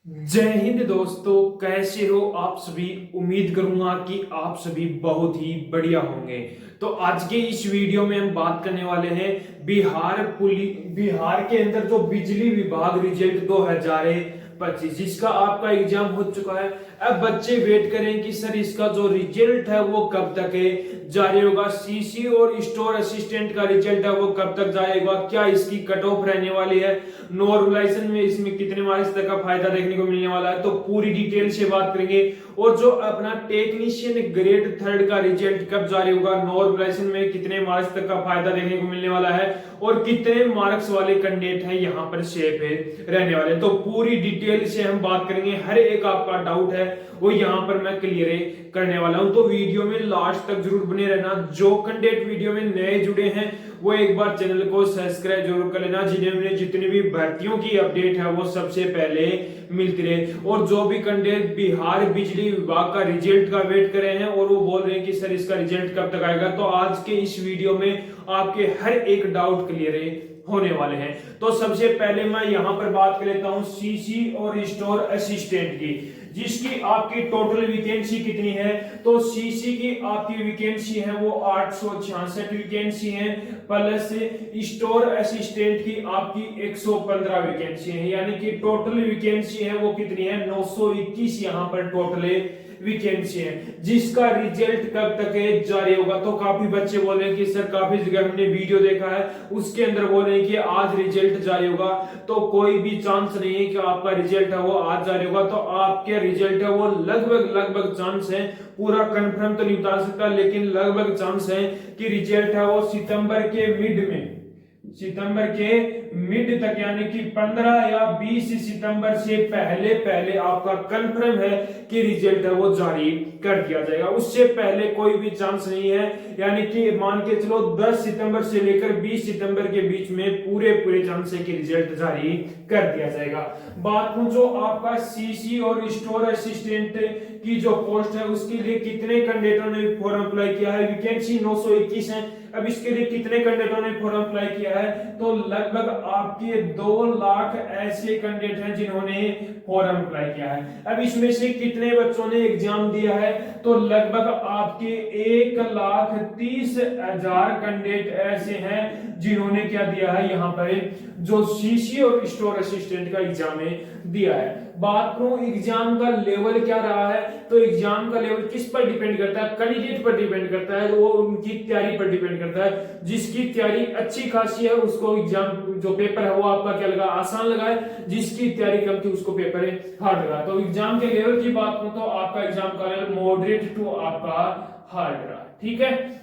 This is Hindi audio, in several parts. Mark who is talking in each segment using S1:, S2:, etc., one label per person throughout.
S1: जय हिंद दोस्तों, कैसे हो आप सभी। उम्मीद करूंगा कि आप सभी बहुत ही बढ़िया होंगे। तो आज के इस वीडियो में हम बात करने वाले हैं बिहार के अंदर जो बिजली विभाग रिजल्ट 2025 जिसका आपका एग्जाम हो चुका है। अब बच्चे वेट करें कि सर इसका जो रिजल्ट है वो कब तक है जारी होगा। सीसी और स्टोर असिस्टेंट का रिजल्ट है वो कब तक जाएगा, क्या इसकी कट ऑफ रहने वाली है, नॉर्मलाइजेशन में इसमें कितने मार्क्स तक का फायदा देखने को मिलने वाला है, तो पूरी डिटेल से बात करेंगे। और जो अपना टेक्नीशियन ग्रेड 3 का रिजल्ट कब जारी होगा, नॉर्मलाइजेशन में कितने मार्क्स तक का फायदा देखने को मिलने वाला है और कितने मार्क्स वाले कैंडिडेट है यहाँ पर शेप है रहने वाले, तो पूरी डिटेल से हम बात करेंगे। हर एक आपका डाउट है वो यहाँ पर मैं क्लियर करने वाला हूं, तो वीडियो में लास्ट तक जरूर बने रहना। जो कैंडिडेट वीडियो में नए जुड़े हैं वो एक बार चैनल को सब्सक्राइब जरूर कर लेना, जिन्हें जितनी भी भर्तियों की अपडेट है वो सबसे पहले मिलती रहे। और जो भी कैंडिडेट बिहार बिजली विभाग का रिजल्ट का वेट कर रहे हैं और वो बोल रहे हैं कि सर इसका रिजल्ट कब तक आएगा, तो आज के इस वीडियो में आपके हर एक डाउट क्लियर होने वाले हैं। तो सबसे पहले मैं यहां पर बात कर लेता हूं सीसी और स्टोर असिस्टेंट की, जिसकी आपकी टोटल वैकेंसी कितनी है। तो सीसी की आपकी वैकेंसी है वो 866 वैकेंसी है, प्लस स्टोर असिस्टेंट की आपकी 115 वैकेंसी है, यानी कि टोटल वैकेंसी है वो कितनी है 921 यहाँ पर टोटल वैकेंसी है, जिसका रिजल्ट कब तक जारी होगा। तो काफी बच्चे बोल रहे हैं कि सर काफी जगह हमने वीडियो देखा है उसके अंदर बोल रहे हैं कि आज रिजल्ट जारी होगा, तो कोई भी चांस नहीं है कि आपका रिजल्ट है वो आज जारी होगा। तो आपके रिजल्ट है वो लगभग चांस है, पूरा कंफर्म तो नहीं बता सकता लेकिन लगभग चांस है कि रिजल्ट है वो सितंबर के मिड तक यानी कि 15 या 20 सितंबर से पहले पहले आपका कंफर्म है कि रिजल्ट है वो जारी कर दिया जाएगा। उससे पहले कोई भी चांस नहीं है, यानी कि मान के चलो 10 सितंबर से लेकर 20 सितंबर के बीच में पूरे चांस है कि रिजल्ट जारी कर दिया जाएगा। बात करूं जो आपका सीसी और स्टोर असिस्टेंट की जो पोस्ट है उसके लिए कितने कैंडिडेटों ने फॉर्म अप्लाई किया है, वैकेंसी 921 है। अब इसके लिए कितने कैंडिडेटों ने फॉर्म अप्लाई किया है, तो लगभग आपके 2 लाख ऐसे कैंडिडेट हैं जिन्होंने फॉर्म अप्लाई किया है। अब इसमें से कितने बच्चों ने एग्जाम दिया है, तो लगभग आपके 1,30,000 कैंडिडेट ऐसे हैं जिन्होंने क्या दिया है यहाँ पर जो सीसी और स्टोर असिस्टेंट का एग्जाम दिया है। बात करूं एग्जाम का लेवल क्या रहा है, तो एग्जाम का लेवल किस पर डिपेंड करता है, कैंडिडेट पर डिपेंड करता है, वो उनकी तैयारी पर डिपेंड करता है। जिसकी तैयारी अच्छी खासी है उसको एग्जाम जो पेपर है वो आपका क्या लगा, आसान लगा है। जिसकी तैयारी कम थी उसको पेपर हार्ड लगा। तो एग्जाम के लेवल की बात करूं तो आपका एग्जाम का लेवल मॉडरेट टू आपका हार्ड रहा, ठीक है।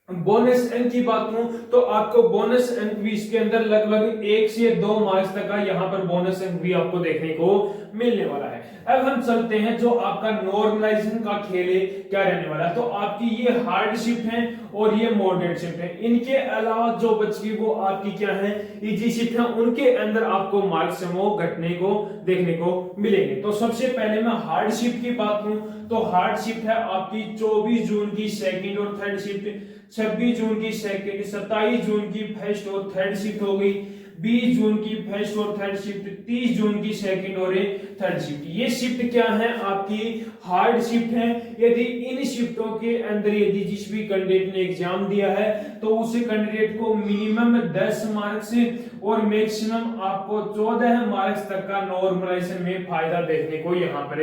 S1: बोनस अंक की बात करूं तो आपको बोनस अंक भी इसके अंदर लगभग 1 से 2 मार्क्स तक का यहाँ पर बोनस अंक भी आपको देखने को मिलने वाला है। अब हम चलते हैं जो आपका नॉर्मलाइजेशन का खेल है क्या रहने वाला है। तो आपकी ये हार्ड शिफ्ट है और ये मॉडरेट शिफ्ट है। इनके अलावा जो बची वो आपकी क्या है इजी शिफ्ट है, उनके अंदर आपको मार्क्स वो घटने को देखने को मिलेंगे। तो सबसे पहले मैं हार्ड शिफ्ट की बात करूं तो हार्ड शिफ्ट है आपकी 24 जून की सेकंड और थर्ड शिफ्ट, 26 जून की सेकंड, 27 जून की फर्स्ट और थर्ड शिफ्ट हो गई, 20 जून की फर्स्ट और थर्ड शिफ्ट, 30 जून की सेकंड और थर्ड शिफ्ट। ये शिफ्ट क्या है आपकी हार्ड शिफ्ट है। यदि इन शिफ्टों के अंदर यदि जिस भी कैंडिडेट ने एग्जाम दिया है तो उस कैंडिडेट को मिनिमम 10 मार्क्स और मैक्सिमम आपको 14 मार्क्स तक का नॉर्मलाइजेशन में फायदा देखने को यहाँ पर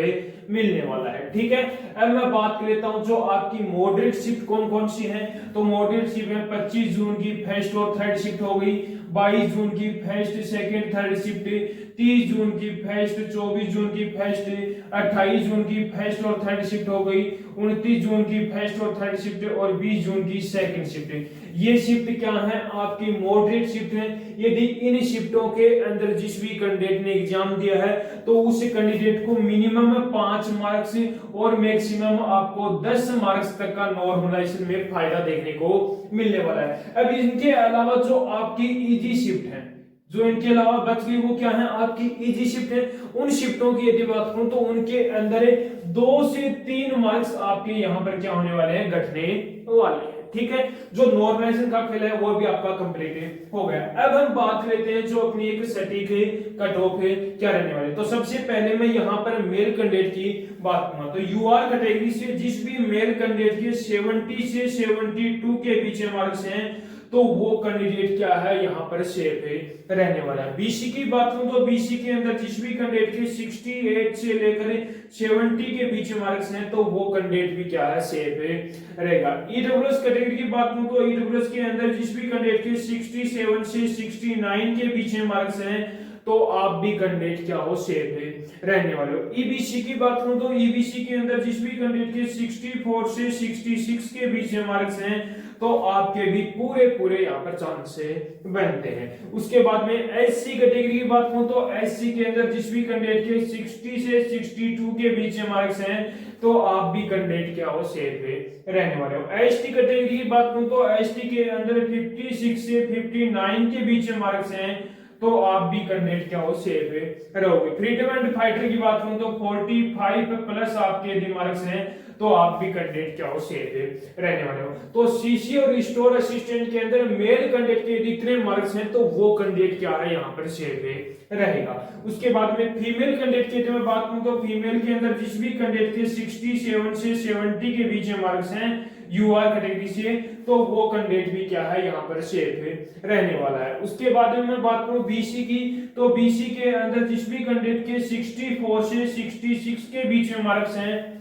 S1: मिलने वाला है, ठीक है। अब मैं बात कर लेता हूं जो आपकी मॉडरेट शिफ्ट कौन कौन सी है। तो मॉडरेट शिफ्ट है 25 जून की फर्स्ट और थर्ड शिफ्ट हो गई, 22 जून की फर्स्ट सेकंड थर्ड शिफ्ट, 30 जून की फर्स्ट, 24 जून की फर्स्ट, 28 जून की फर्स्ट और थर्ड शिफ्ट हो गई, 29 जून की फर्स्ट और थर्ड शिफ्ट और 20 जून की सेकंड शिफ्ट। ये शिफ्ट क्या है आपकी मॉडरेट शिफ्ट है। यदि इन शिफ्टों के अंदर जिस भी कैंडिडेट ने एग्जाम दिया है तो उस कैंडिडेट को मिनिमम 5 मार्क्स और मैक्सिमम आपको 10 मार्क्स तक का नॉर्मलाइजेशन में फायदा देखने को मिलने वाला है। अब इनके अलावा जो आपकी इजी शिफ्ट है, जो इनके अलावा बच गई वो क्या है आपकी इजी शिफ्ट है। उन शिफ्टों की यदि बात करूं तो उनके अंदर 2 से 3 मार्क्स आपके यहां पर क्या होने वाले हैं घटने वाले हैं, ठीक है, जो नॉर्मलाइजेशन का खेल है वो भी आपका कंप्लीट हो गया। अब हम बात लेते हैं जो अपनी एक सटीक है कट ऑफ है क्या रहने वाले। तो सबसे पहले मैं यहाँ पर मेल कैंडिडेट की बात करूंगा। तो यूआर कैटेगरी से जिस भी मेल कैंडिडेट के 70 से 72 के बीच मार्क्स हैं तो वो कैंडिडेट क्या है यहाँ पर सेफ है रहने वाला है। बीसी की बात करूं तो बीसी के अंदर जिस भी कैंडिडेट के 68 से लेकर 70 के बीच मार्क्स हैं तो वो कैंडिडेट भी क्या है सेफ है रहेगा। ईडब्ल्यूएस कैटेगरी की बात करूं तो ईडब्ल्यूएस के अंदर जिस भी कैंडिडेट के 67 से 69 के बीच मार्क्स हैं तो आप भी कैंडिडेट क्या हो सेफ है रहने वाले हो। ईबीसी की बात करूं तो ईबीसी के अंदर जिस भी कैंडिडेट के 64 से 66 के बीच मार्क्स हैं तो आपके भी पूरे यहाँ पर चांस से बनते हैं। उसके बाद में एससी कैटेगरी की बात करूं तो एससी के अंदर जिस भी कैंडिडेट के 60 से 62 के बीच मार्क्स हैं तो आप भी कैंडिडेट क्या हो सेफ है रहने वाले हो। एसटी कैटेगरी की बात करूं तो एसटी के अंदर 56 से 59 के बीच मार्क्स हैं तो आप भी कैंडिडेट क्या हो सेफ है रहोगे। फ्रीडम एंड फाइटर की बात करूं तो 45 प्लस आपके यदि मार्क्स हैं तो आप भी कैंडिडेट क्या हो सेफ है रहने वाले हो। तो सीसी और स्टोर असिस्टेंट के अंदर मेल कैंडिडेट के यदि इतने मार्क्स हैं तो वो कैंडिडेट क्या है यहाँ पर सेफ है रहेगा। उसके बाद में फीमेल कैंडिडेट की मैं बात करूं तो फीमेल के अंदर जिस भी कैंडिडेट के 67 से 70 के बीच मार्क्स हैं यूआर कैटेगरी से तो वो कैंडिडेट भी क्या है यहाँ पर सेफ है रहने वाला है। उसके बाद में मैं बात करूं बीसी की तो बीसी के अंदर जिस भी कैंडिडेट के 64 से 66 के बीच में मार्क्स हैं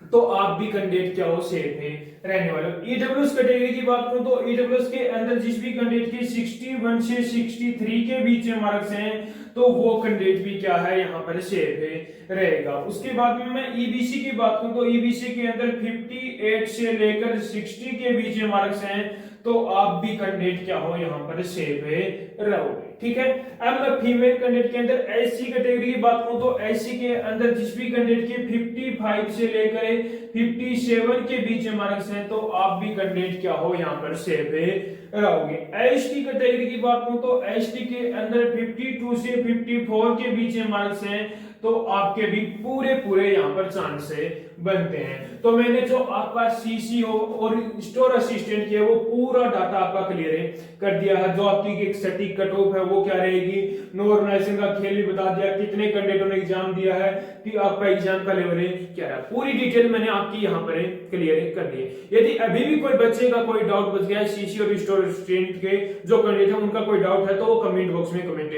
S1: तो आप भी कैंडिडेट क्या हो सेफ है रहने वाले। ईडब्ल्यूएस कैटेगरी की बात करूं तो ईडब्ल्यूएस के अंदर जिस भी कैंडिडेट के 61 से 63 के बीच में मार्क्स हैं तो वो कैंडिडेट भी क्या है यहाँ पर सेफ है रहेगा। उसके बाद में मैं ईबीसी की बात करूं तो ईबीसी के अंदर 58 से लेकर 60 के बीच में मार्क्स हैं तो आप भी कैंडिडेट क्या हो यहाँ पर सेफ है रहोगे। ठीक है, अब मैं फीमेल कैंडिडेट के अंदर एससी कैटेगरी की बात करूं तो एससी के अंदर जिस भी कैंडिडेट के 55 से लेकर 57 के बीच में मार्क्स हैं तो आप भी कैंडिडेट क्या हो यहाँ पर सेफ है रहोगे। एसटी कैटेगरी की बात करूं तो एसटी के अंदर 52 से 54 के बीच में मार्क्स हैं तो आपके भी पूरे यहाँ पर चांस है बनते हैं। तो मैंने जो आपका सीसी हो और स्टोर असिस्टेंट किया वो पूरा डाटा आपका क्लियर कर दिया है। जो आपकी एक सटीक कट ऑफ है वो क्या रहेगी, नॉर्मलाइजेशन का खेल भी बता दिया, कितने कैंडिडेटों ने एग्जाम दिया है, कि आपका एग्जाम का लेवल है क्या है, पूरी डिटेल मैंने आपकी यहाँ पर क्लियर कर दी है। यदि अभी भी कोई बच्चे का कोई डाउट बच गया है सीसी और स्टोर असिस्टेंट के जो कैंडिडेट है उनका कोई डाउट है तो वो कमेंट बॉक्स में कमेंट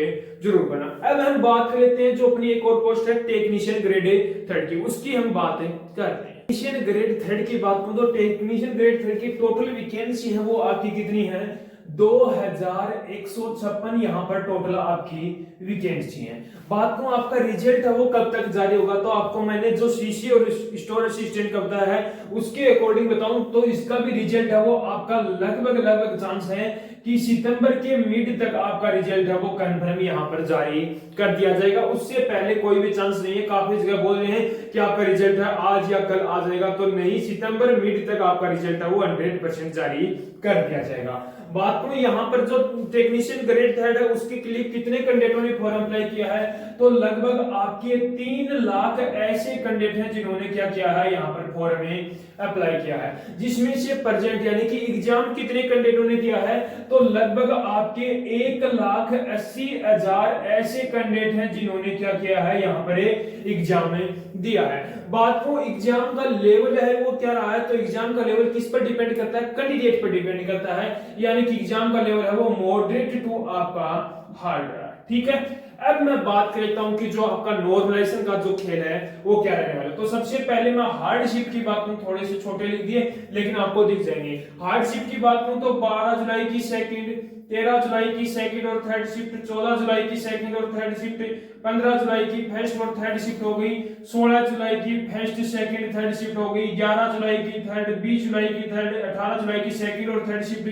S1: जरूर करना। अब हम बात कर लेते हैं जो अपनी एक और पोस्ट है टेक्नीशियन ग्रेड 3 की, उसकी हम बात करते हैं। टेक्नीशियन ग्रेड 3 की बात करूं तो टेक्नीशियन ग्रेड 3 की टोटल वैकेंसी है वो आपकी कितनी है, 2156 यहाँ पर टोटल आपकी वैकेंसी है। बात करूं आपका रिजल्ट है वो कब तक जारी होगा तो आपको मैंने जो सीसी और स्टोर असिस्टेंट का बताया है उसके अकॉर्डिंग बताऊं तो इसका भी रिजल्ट है वो आपका लगभग चांस है कि सितंबर के मिड तक आपका रिजल्ट है वो कंफर्म यहाँ पर जारी कर दिया जाएगा। उससे पहले कोई भी चांस नहीं है। काफी जगह बोल रहे हैं कि आपका रिजल्ट है आज या कल आ जाएगा, तो नहीं, सितंबर मिड तक आपका रिजल्ट है वो 100% जारी कर दिया जाएगा। बात करूं यहाँ पर जो टेक्नीशियन ग्रेड 3 है उसके लिए कितने कैंडिडेटों ने फॉर्म अप्लाई किया है तो लगभग आपके 3 लाख ऐसे कैंडिडेट हैं जिन्होंने क्या किया है यहाँ पर फॉर्म में अप्लाई किया है, जिसमें से प्रेजेंट यानी कि एग्जाम कितने कैंडिडेटों ने दिया है तो लगभग आपके 1,80,000 ऐसे कैंडिडेट हैं जिन्होंने क्या किया है यहाँ पर एग्जाम दिया है। बात को एग्जाम का लेवल है वो क्या रहा है तो एग्जाम का लेवल किस पर डिपेंड करता है, कैंडिडेट पर डिपेंड करता है, यानी कि एग्जाम का लेवल है वो मॉडरेट टू आपका हार्ड रहा। ठीक है, अब मैं बात करता हूं कि जो आपका नॉर्मलाइजेशन का जो खेल है वो क्या रहने वाला है। तो सबसे पहले मैं हार्ड शिफ्ट की बात करूं, थोड़े से छोटे लिख दिए लेकिन आपको दिख जाएंगे। हार्ड शिफ्ट की बात करूं तो 12 जुलाई की सेकंड, 13 जुलाई की सेकंड और थर्ड शिफ्ट, 14 जुलाई की सेकंड और थर्ड शिफ्ट, 15 जुलाई की फर्स्ट और थर्ड शिफ्ट हो गई, 16 जुलाई की फर्स्ट सेकंड थर्ड शिफ्ट हो गई, 11 जुलाई की थर्ड, 20 जुलाई की थर्ड, 18 जुलाई की सेकंड और थर्ड शिफ्ट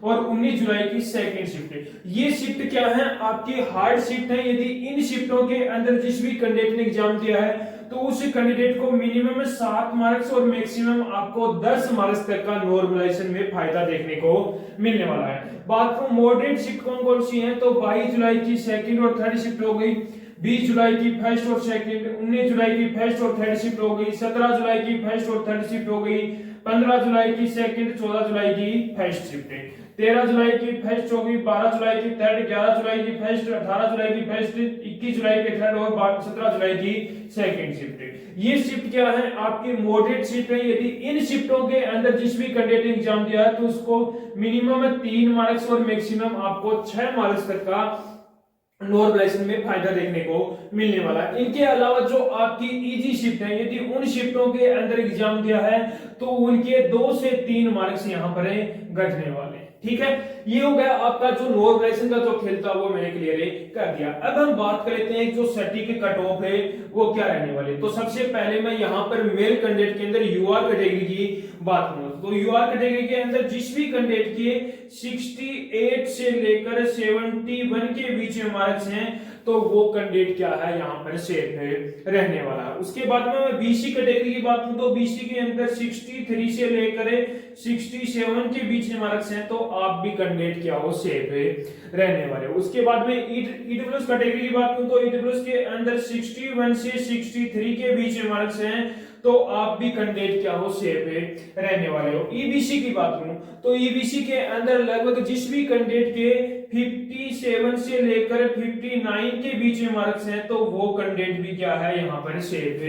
S1: और 19 जुलाई की सेकंड शिफ्ट। ये शिफ्ट क्या है, आपकी हार्ड शिफ्ट है। यदि इन शिफ्टों के अंदर जिस भी कैंडिडेट ने एग्जाम दिया है तो उस कैंडिडेट को मिनिमम 7 मार्क्स और मैक्सिमम आपको 10 मार्क्स तक का नॉर्मलाइजेशन में फायदा देखने को मिलने वाला है। बात करूं मॉडरेट शिफ्ट कौन कौन सी है तो 22 जुलाई की सेकंड और थर्ड शिफ्ट हो गई, 20 जुलाई की फर्स्ट और सेकंड, 19 जुलाई की फर्स्ट और थर्ड शिफ्ट हो गई, 17 जुलाई की फर्स्ट और थर्ड शिफ्ट हो गई, 15 जुलाई की सेकंड, 14 जुलाई की फर्स्ट शिफ्ट, 13 जुलाई की फर्स्ट होगी, 12 जुलाई की थर्ड, 11 जुलाई की फर्स्ट, 18 जुलाई की फर्स्ट, 21 जुलाई की थर्ड और 17 जुलाई की सेकंड शिफ्ट। ये शिफ्ट क्या है, आपकी मॉडरेट शिफ्ट है। यदि इन शिफ्टों के अंदर जिस भी कैंडिडेट एग्जाम दिया है तो उसको मिनिमम 3 मार्क्स और मैक्सिमम आपको 6 मार्क्स तक का नॉर्मलाइजेशन में फायदा देखने को मिलने वाला है। इनके अलावा जो आपकी इजी शिफ्ट है, यदि उन शिफ्टों के अंदर एग्जाम दिया है तो उनके 2 से 3 मार्क्स यहां पर घटने वाले। ठीक है, ये हो गया आपका जो नॉर्मलाइजेशन का जो खेल था वो मैंने क्लियर कर दिया। अब हम बात कर लेते हैं जो सटीक कट ऑफ है वो क्या रहने वाले। तो सबसे पहले मैं यहां पर मेल कैंडिडेट के अंदर यूआर कैटेगरी की बात करूं तो यूआर कैटेगरी के अंदर जिस भी कैंडिडेट के 68 से लेकर 71 के बीच में मार्क्स हैं तो वो कैंडिडेट क्या है यहाँ पर सेफ रहने वाला है। उसके बाद में मैं बीसी कैटेगरी की बात करूं तो बीसी के अंदर 63 से लेकर 67 के बीच में मार्क्स हैं तो आप भी कैंडिडेट क्या हो सेफ रहने वाले हो। उसके बाद में ईडब्ल्यूएस कैटेगरी की बात करूं तो ईडब्ल्यूएस के अंदर 61 से 63 के बीच में मार्क्स हैं तो आप भी कैंडिडेट क्या हो सेफ रहने वाले हो। ईबीसी की बात करूं तो ईबीसी के अंदर लगभग जिस भी कैंडिडेट के 57 से लेकर 59 के बीच में मार्क्स हैं तो वो कैंडिडेट भी क्या है यहाँ पर सेफ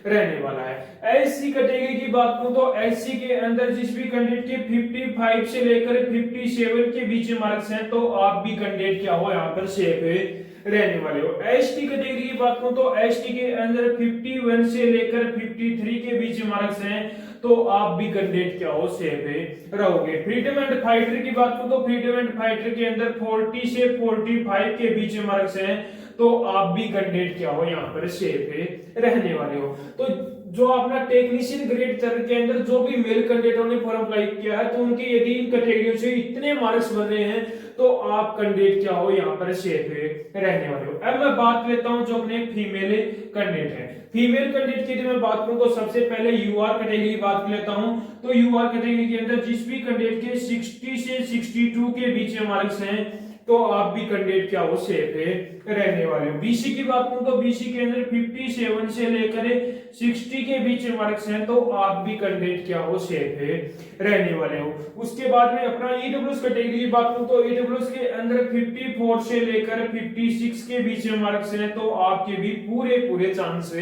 S1: रहने वाला है। एससी कैटेगरी की बात करूं तो एससी के अंदर जिस भी कैंडिडेट के 55 से लेकर 57 के बीच में मार्क्स हैं तो आप भी कैंडिडेट क्या हो यहाँ पर सेफ रहने वाले हो। एसटी कैटेगरी की बात करूं तो एसटी के अंदर 51 से लेकर 53 के बीच में मार्क्स हैं तो आप भी कैंडिडेट क्या हो सेफ रहोगे। फ्रीडम एंड फाइटर की बात करूं तो फ्रीडम एंड फाइटर के अंदर 40 से 45 के बीच में मार्क्स हैं तो आप भी कैंडिडेट क्या हो यहाँ पर सेफ रहने वाले हो। तो जो अपना टेक्नीशियन ग्रेड 3 के अंदर जो भी मेल कैंडिडेटों ने फॉर्म अप्लाई किया है तो उनके यदि इन कैटेगरियों से इतने मार्क्स बन रहे हैं तो आप कैंडिडेट क्या हो यहाँ पर सेफ रहने वाले हो। अब मैं बात लेता हूं जो अपने फीमेल कैंडिडेट है। फीमेल कैंडिडेट की मैं बात करूं तो सबसे पहले यूआर कैटेगरी की बात कर लेता हूं तो यूआर कैटेगरी के अंदर जिस भी कैंडिडेट के 60 से 62 के बीच में मार्क्स हैं तो आप भी कैंडिडेट क्या हो सेफ रहने वाले हो। बीसी की बात करूं तो बीसी के अंदर 57 से लेकर 60 के बीच में मार्क्स हैं तो आप भी कैंडिडेट क्या हो सेफ रहने वाले हो। उसके बाद में अपना ईडब्ल्यूएस कैटेगरी की बात करूं तो ईडब्ल्यूएस के अंदर 54 से लेकर 56 के बीच में मार्क्स हैं तो आपके भी पूरे चांस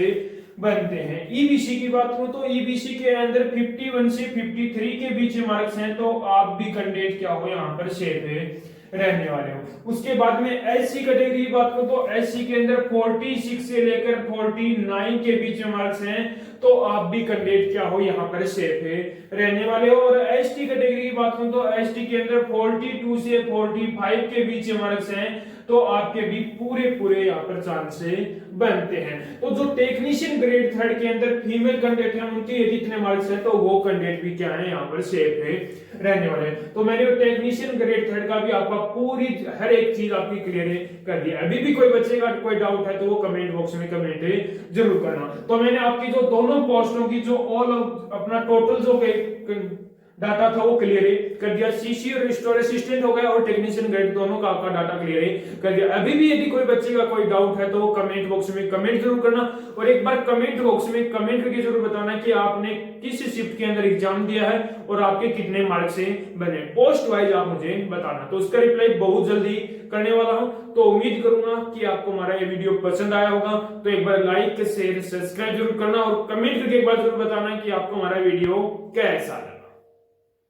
S1: बनते हैं। ईबीसी की बात करूं तो ईबीसी के अंदर 51 से 53 के बीच में मार्क्स हैं तो आप भी कैंडिडेट क्या हो यहाँ पर सेफ रहने वाले हो। उसके बाद में एससी कैटेगरी की बात करूं तो एससी के अंदर 46 से लेकर 49 के बीच में मार्क्स हैं तो आप भी कैंडिडेट क्या हो यहाँ पर सेफ रहने वाले हो। और एसटी कैटेगरी की बात करूं तो एसटी के अंदर 42 से 45 के बीच में मार्क्स हैं तो आपके भी पूरे यहाँ पर चांस बनते हैं। तो जो टेक्नीशियन ग्रेड 3 के अंदर फीमेल कैंडिडेट हैं उनके यदि इतने मार्क्स हैं तो वो कैंडिडेट भी क्या है यहाँ पर सेफ रहने वाले हैं। तो मैंने टेक्नीशियन ग्रेड 3 का भी आपका पूरी हर एक चीज आपकी क्लियर कर दिया। अभी भी कोई बच्चे का कोई डाउट है तो वो कमेंट बॉक्स में कमेंट जरूर करना। तो मैंने आपकी जो दोनों पोस्टों की जो ऑल अपना टोटल जो डाटा था वो क्लियर कर दिया। सीसी और स्टोर असिस्टेंट हो गया और टेक्नीशियन ग्रेड दोनों का आपका डाटा क्लियर कर दिया। अभी भी यदि कोई बच्चे का कोई डाउट है तो कमेंट बॉक्स में कमेंट जरूर करना और एक बार कमेंट बॉक्स में कमेंट करके जरूर बताना कि आपने किस शिफ्ट के अंदर एग्जाम दिया है और आपके कितने मार्क्स से बने। पोस्ट वाइज आप मुझे बताना, तो उसका रिप्लाई बहुत जल्दी करने वाला हूं। तो उम्मीद करूंगा कि आपको हमारा ये वीडियो पसंद आया होगा। तो एक बार लाइक शेयर सब्सक्राइब जरूर करना और कमेंट करके एक बार जरूर बताना कि आपको हमारा वीडियो कैसा है।